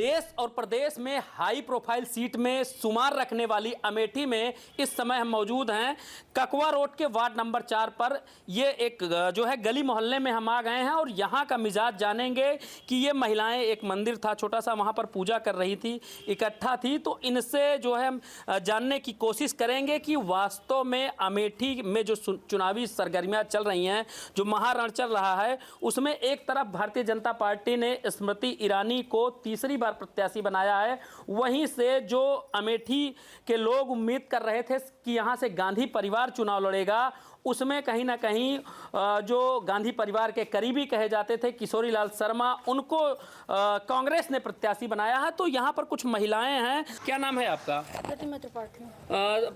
देश और प्रदेश में हाई प्रोफाइल सीट में शुमार रखने वाली अमेठी में इस समय हम मौजूद हैं ककवा रोड के वार्ड नंबर 4 पर। ये एक जो है गली मोहल्ले में हम आ गए हैं और यहाँ का मिजाज जानेंगे कि ये महिलाएं, एक मंदिर था छोटा सा, वहाँ पर पूजा कर रही थी, इकट्ठा थी, तो इनसे जो है हम जानने की कोशिश करेंगे कि वास्तव में अमेठी में जो चुनावी सरगर्मियाँ चल रही हैं, जो महारण चल रहा है, उसमें एक तरफ भारतीय जनता पार्टी ने स्मृति ईरानी को तीसरी बार प्रत्याशी बनाया है, वहीं से जो अमेठी के लोग उम्मीद कर रहे थे कि यहाँ से गांधी परिवार चुनाव लड़ेगा, उसमें कहीं ना कहीं जो गांधी परिवार के करीबी कहे जाते थे किशोरी लाल शर्मा, उनको कांग्रेस ने प्रत्याशी बनाया है। तो यहाँ पर कुछ महिलाएं हैं। क्या नाम है आपका? प्रतिमा त्रिपाठी।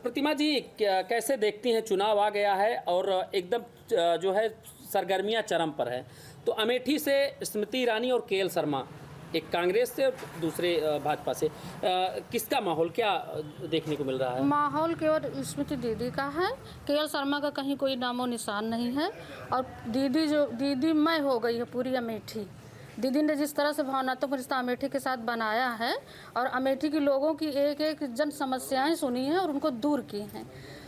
प्रतिमा जी, कैसे देखती हैं, चुनाव आ गया है और एकदम जो है सरगर्मियाँ चरम पर है, तो अमेठी से स्मृति ईरानी और केएल शर्मा, एक कांग्रेस से और दूसरे भाजपा से, किसका माहौल क्या देखने को मिल रहा है? माहौल केवल स्मृति दीदी का है, केएल शर्मा का कहीं कोई नामो निशान नहीं है। और दीदी मय हो गई है पूरी अमेठी। दीदी ने जिस तरह से भावनात्मक रिश्ता अमेठी के साथ बनाया है और अमेठी के लोगों की एक एक जन समस्याएं सुनी हैं और उनको दूर की हैं,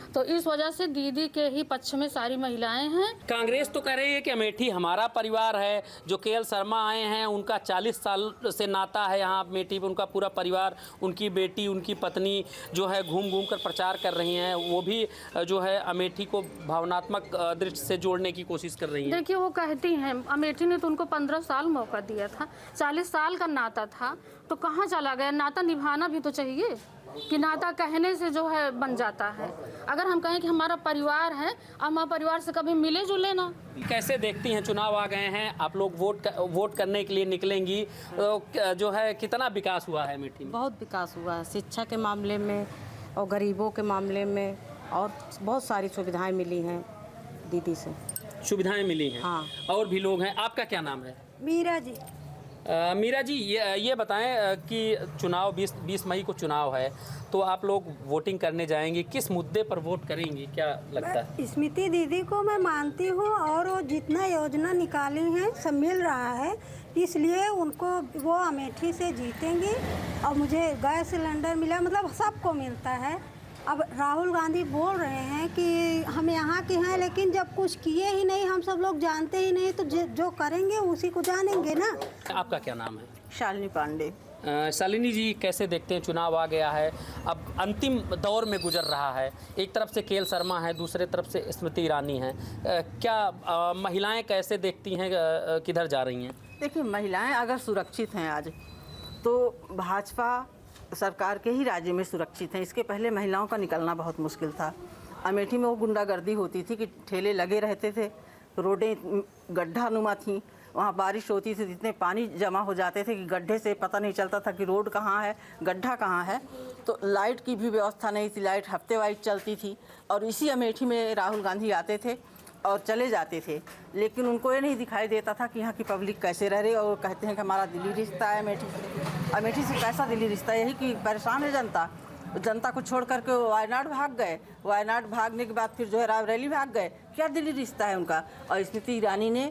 तो इस वजह से दीदी के ही पक्ष में सारी महिलाएं हैं। कांग्रेस तो कह रही है कि अमेठी हमारा परिवार है, जो केएल शर्मा आए हैं उनका 40 साल से नाता है यहाँ अमेठी में, उनका पूरा परिवार, उनकी बेटी, उनकी पत्नी जो है घूम घूम कर प्रचार कर रही हैं, वो भी जो है अमेठी को भावनात्मक दृष्टि से जोड़ने की कोशिश कर रही हैं। देखिए, वो कहती हैं अमेठी ने तो उनको 15 साल मौका दिया था, 40 साल का नाता था, तो कहाँ चला गया? नाता निभाना भी तो चाहिए कि नाता कहने से जो है बन जाता है। अगर हम कहें कि हमारा परिवार है, हम परिवार से कभी मिले जुले ना। कैसे देखती हैं, चुनाव आ गए हैं, आप लोग वोट करने के लिए निकलेंगी, तो जो है कितना विकास हुआ है अमेठी में? बहुत विकास हुआ है, शिक्षा के मामले में और गरीबों के मामले में, और बहुत सारी सुविधाएं मिली हैं दीदी से। सुविधाएं मिली हैं? हाँ। और भी लोग हैं। आपका क्या नाम है? मीरा जी। मीरा जी, ये बताएं कि चुनाव 20 मई को चुनाव है, तो आप लोग वोटिंग करने जाएंगे, किस मुद्दे पर वोट करेंगी, क्या लगता है? स्मृति दीदी को मैं मानती हूँ और वो जितना योजना निकाली है सब मिल रहा है, इसलिए उनको वो अमेठी से जीतेंगी। और मुझे गैस सिलेंडर मिला, मतलब सबको मिलता है। अब राहुल गांधी बोल रहे हैं कि हम यहाँ के हैं, लेकिन जब कुछ किए ही नहीं, हम सब लोग जानते ही नहीं, तो जो करेंगे उसी को जानेंगे ना। आपका क्या नाम है? शालिनी पांडे। शालिनी जी, कैसे देखते हैं, चुनाव आ गया है, अब अंतिम दौर में गुजर रहा है, एक तरफ से केएल शर्मा है, दूसरे तरफ से स्मृति ईरानी है, क्या महिलाएं कैसे देखती हैं, किधर जा रही हैं? देखिए, महिलाएं अगर सुरक्षित हैं आज, तो भाजपा सरकार के ही राज्य में सुरक्षित हैं। इसके पहले महिलाओं का निकलना बहुत मुश्किल था। अमेठी में वो गुंडागर्दी होती थी कि ठेले लगे रहते थे, रोडें गड्ढानुमा थीं, वहाँ बारिश होती थी, इतने पानी जमा हो जाते थे कि गड्ढे से पता नहीं चलता था कि रोड कहाँ है, गड्ढा कहाँ है। तो लाइट की भी व्यवस्था नहीं थी, लाइट हफ्ते वाइज चलती थी, और इसी अमेठी में राहुल गांधी आते थे और चले जाते थे, लेकिन उनको ये नहीं दिखाई देता था कि यहाँ की पब्लिक कैसे रह रही। और कहते हैं कि हमारा दिल्ली रिश्ता है अमेठी से। अमेठी से कैसा दिल्ली रिश्ता है? यही कि परेशान है जनता को छोड़ करके वो वायनाड भाग गए, वायनाड भागने के बाद फिर जो है रायबरेली भाग गए, क्या दिल्ली रिश्ता है उनका? और स्मृति ईरानी ने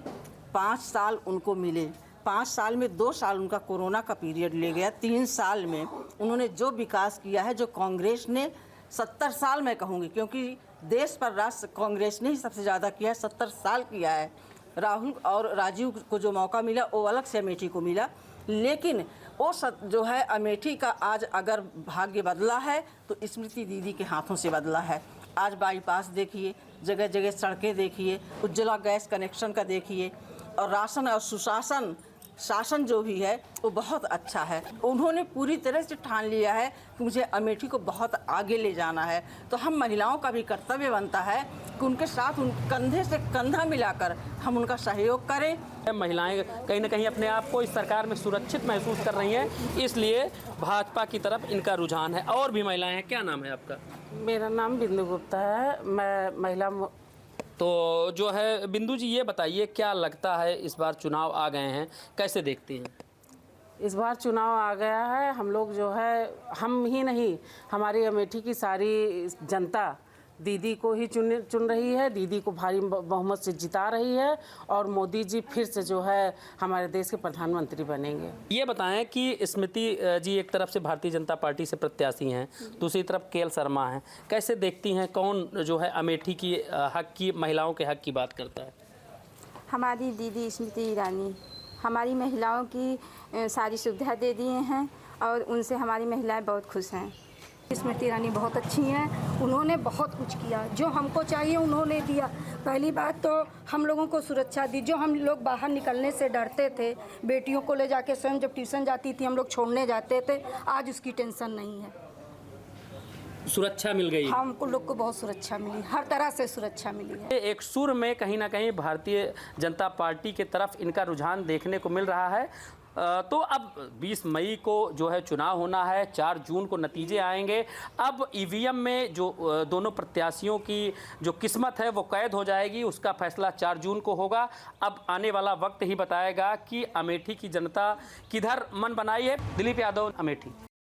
5 साल उनको मिले, 5 साल में 2 साल उनका कोरोना का पीरियड ले गया। 3 साल में उन्होंने जो विकास किया है, जो कांग्रेस ने 70 साल में कहूँगी, क्योंकि देश पर राष्ट्र कांग्रेस ने ही सबसे ज़्यादा किया है, 70 साल किया है। राहुल और राजीव को जो मौका मिला वो अलग से अमेठी को मिला, लेकिन वो जो है अमेठी का आज अगर भाग्य बदला है तो स्मृति दीदी के हाथों से बदला है। आज बाईपास देखिए, जगह जगह सड़कें देखिए, उज्ज्वला गैस कनेक्शन का देखिए, और राशन और सुशासन शासन जो भी है वो बहुत अच्छा है। उन्होंने पूरी तरह से ठान लिया है कि मुझे अमेठी को बहुत आगे ले जाना है। तो हम महिलाओं का भी कर्तव्य बनता है कि उनके साथ उन कंधे से कंधा मिलाकर हम उनका सहयोग करें। महिलाएं कहीं ना कहीं अपने आप को इस सरकार में सुरक्षित महसूस कर रही हैं, इसलिए भाजपा की तरफ इनका रुझान है। और भी महिलाएं हैं। क्या नाम है आपका? मेरा नाम बिंदु गुप्ता है, मैं महिला। तो जो है बिंदु जी, ये बताइए क्या लगता है, इस बार चुनाव आ गए हैं, कैसे देखती हैं? इस बार चुनाव आ गया है, हम लोग जो है, हम ही नहीं, हमारी अमेठी की सारी जनता दीदी को ही चुन रही है, दीदी को भारी बहुमत से जिता रही है और मोदी जी फिर से जो है हमारे देश के प्रधानमंत्री बनेंगे। ये बताएं कि स्मृति जी एक तरफ से भारतीय जनता पार्टी से प्रत्याशी हैं, दूसरी तरफ केएल शर्मा हैं, कैसे देखती हैं कौन जो है अमेठी की हक की, महिलाओं के हक की बात करता है? हमारी दीदी स्मृति ईरानी हमारी महिलाओं की सारी सुविधा दे दिए हैं और उनसे हमारी महिलाएं बहुत खुश हैं। स्मृति ईरानी बहुत अच्छी हैं, उन्होंने बहुत कुछ किया, जो हमको चाहिए उन्होंने दिया। पहली बात तो हम लोगों को सुरक्षा दी, जो हम लोग बाहर निकलने से डरते थे, बेटियों को ले जाके स्वयं जब ट्यूशन जाती थी हम लोग छोड़ने जाते थे, आज उसकी टेंशन नहीं है। सुरक्षा मिल गई, हमको लोग को बहुत सुरक्षा मिली, हर तरह से सुरक्षा मिली है। एक सुर में कहीं ना कहीं भारतीय जनता पार्टी के तरफ इनका रुझान देखने को मिल रहा है। तो अब 20 मई को जो है चुनाव होना है, 4 जून को नतीजे आएंगे। अब ईवीएम में जो दोनों प्रत्याशियों की जो किस्मत है वो कैद हो जाएगी, उसका फैसला 4 जून को होगा। अब आने वाला वक्त ही बताएगा कि अमेठी की जनता किधर मन बनाई है। दिलीप यादव, अमेठी।